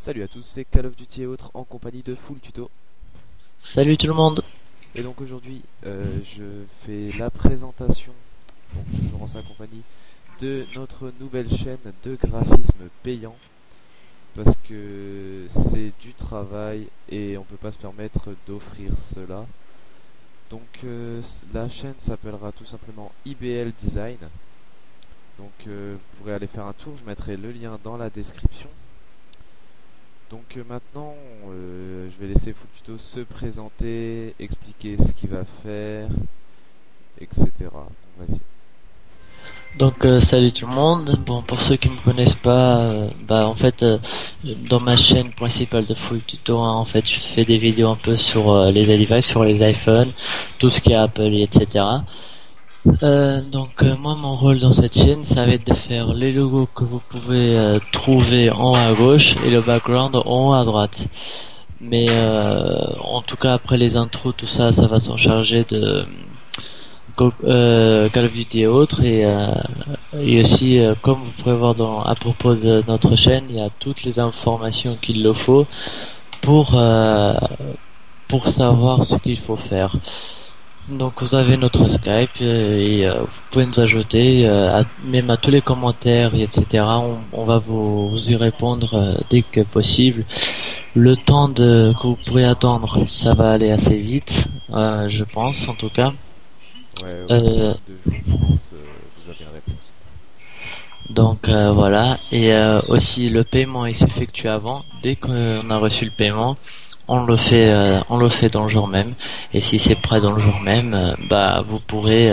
Salut à tous, c'est Call of Duty et autres en compagnie de Full Tuto. Salut tout le monde. Et donc aujourd'hui, je fais la présentation, donc toujours en sa compagnie, de notre nouvelle chaîne de graphisme payant. Parce que c'est du travail et on peut pas se permettre d'offrir cela. Donc la chaîne s'appellera tout simplement IBL Design. Donc vous pourrez aller faire un tour, je mettrai le lien dans la description. Donc maintenant, je vais laisser Full se présenter, expliquer ce qu'il va faire, etc. Donc, vas-y. Salut tout le monde. Bon, pour ceux qui ne me connaissent pas, dans ma chaîne principale de Full Tuto, hein, en fait je fais des vidéos un peu sur les devices, sur les iPhones, tout ce qui est Apple, etc. Moi mon rôle dans cette chaîne, ça va être de faire les logos que vous pouvez trouver en haut à gauche et le background en haut à droite. Mais en tout cas après les intros, tout ça, ça va s'en charger de Call of Duty et autres et aussi comme vous pouvez voir à propos de notre chaîne, il y a toutes les informations qu'il le faut pour euh, pour savoir ce qu'il faut faire. Donc vous avez notre Skype vous pouvez nous ajouter même à tous les commentaires et etc. On va vous y répondre dès que possible. Le temps que vous pourrez attendre, ça va aller assez vite, je pense en tout cas. Ouais, au Euh, maximum de jours, je pense, vous avez une réponse. Voilà, et aussi le paiement il s'effectue avant. Dès qu'on a reçu le paiement, on le fait dans le jour même. Et si c'est prêt dans le jour même, vous pourriez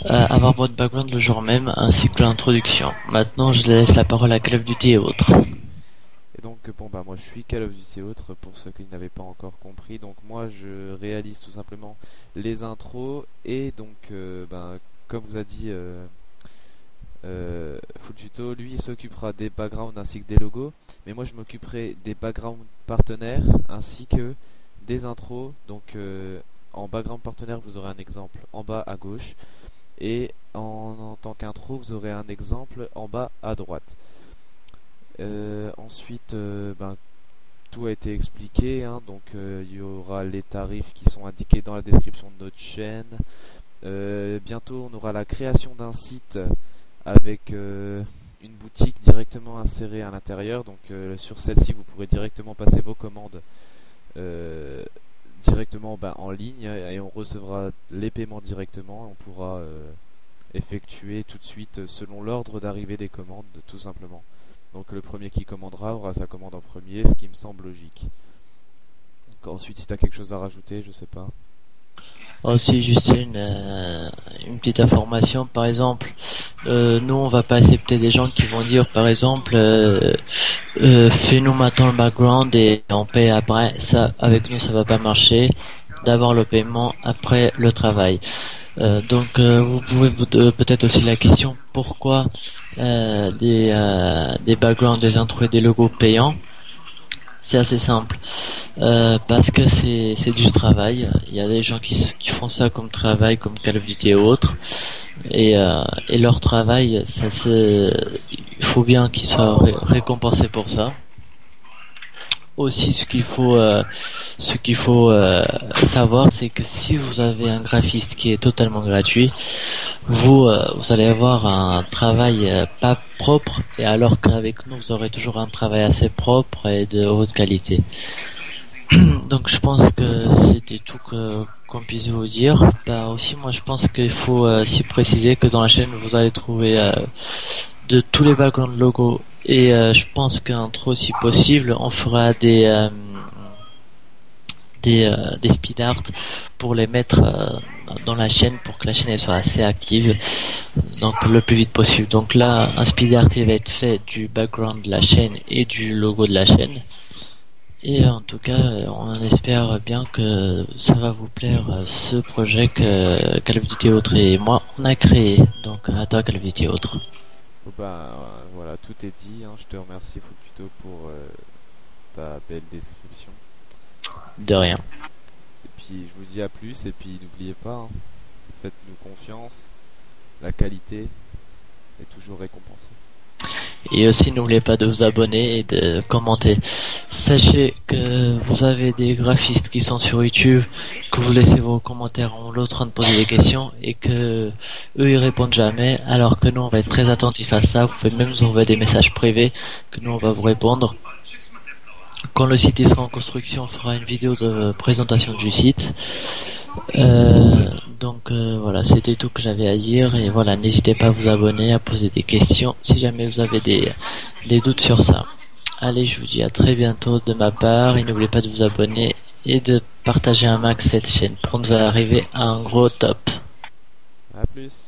avoir votre background le jour même ainsi que l'introduction. Maintenant, je laisse la parole à Call of Duty et autres. Et donc, bon, bah, moi je suis Call of Duty et autres pour ceux qui n'avaient pas encore compris. Donc, moi je réalise tout simplement les intros et donc, comme vous a dit Full Tuto, lui il s'occupera des backgrounds ainsi que des logos. Mais moi je m'occuperai des backgrounds partenaires ainsi que des intros. Donc, en background partenaire, vous aurez un exemple en bas à gauche. Et en tant qu'intro, vous aurez un exemple en bas à droite. Ensuite, tout a été expliqué, hein, donc il y aura les tarifs qui sont indiqués dans la description de notre chaîne. Bientôt, on aura la création d'un site avec une boutique directement insérée à l'intérieur. Donc sur celle-ci, vous pourrez directement passer vos commandes euh, directement en ligne et on recevra les paiements directement. On pourra effectuer tout de suite selon l'ordre d'arrivée des commandes, tout simplement. Donc le premier qui commandera aura sa commande en premier, ce qui me semble logique. Donc, ensuite, si tu as quelque chose à rajouter, je sais pas. Aussi, juste une petite information, par exemple, nous on va pas accepter des gens qui vont dire, par exemple, fais-nous maintenant le background et on paye après. Ça, avec nous, ça va pas marcher. D'abord le paiement, après le travail. Vous pouvez peut-être aussi la question pourquoi des backgrounds, des intros et des logos payants. C'est assez simple. Parce que c'est du travail. Il y a des gens qui font ça comme travail, comme Call of Duty et autres, et leur travail, il faut bien qu'ils soient récompensés pour ça. Aussi, ce qu'il faut savoir, c'est que si vous avez un graphiste qui est totalement gratuit, vous allez avoir un travail pas propre, et alors qu'avec nous, vous aurez toujours un travail assez propre et de haute qualité. Donc je pense que c'était tout qu'on puisse vous dire. Bah aussi moi je pense qu'il faut s'y préciser que dans la chaîne vous allez trouver de tous les background logos et je pense qu'intro si possible on fera des speed art pour les mettre dans la chaîne pour que la chaîne elle soit assez active donc le plus vite possible. Donc là un speed art il va être fait du background de la chaîne et du logo de la chaîne. Et en tout cas, on espère bien que ça va vous plaire ce projet que Call of Duty Autre et moi on a créé. Donc à toi Call of Duty Autre. Bon, voilà, tout est dit, hein. Je te remercie Fukuto pour ta belle description. De rien. Et puis je vous dis à plus et puis n'oubliez pas, hein, faites-nous confiance, la qualité est toujours récompensée. Et aussi, n'oubliez pas de vous abonner et de commenter. Sachez que vous avez des graphistes qui sont sur YouTube, que vous laissez vos commentaires en l'autre train de poser des questions et que eux ils répondent jamais, alors que nous on va être très attentifs à ça. Vous pouvez même nous envoyer des messages privés que nous on va vous répondre. Quand le site sera en construction, on fera une vidéo de présentation du site. Voilà, c'était tout que j'avais à dire et voilà, n'hésitez pas à vous abonner, à poser des questions si jamais vous avez des doutes sur ça. Allez, je vous dis à très bientôt de ma part et n'oubliez pas de vous abonner et de partager un max cette chaîne pour nous arriver à un gros top. À plus.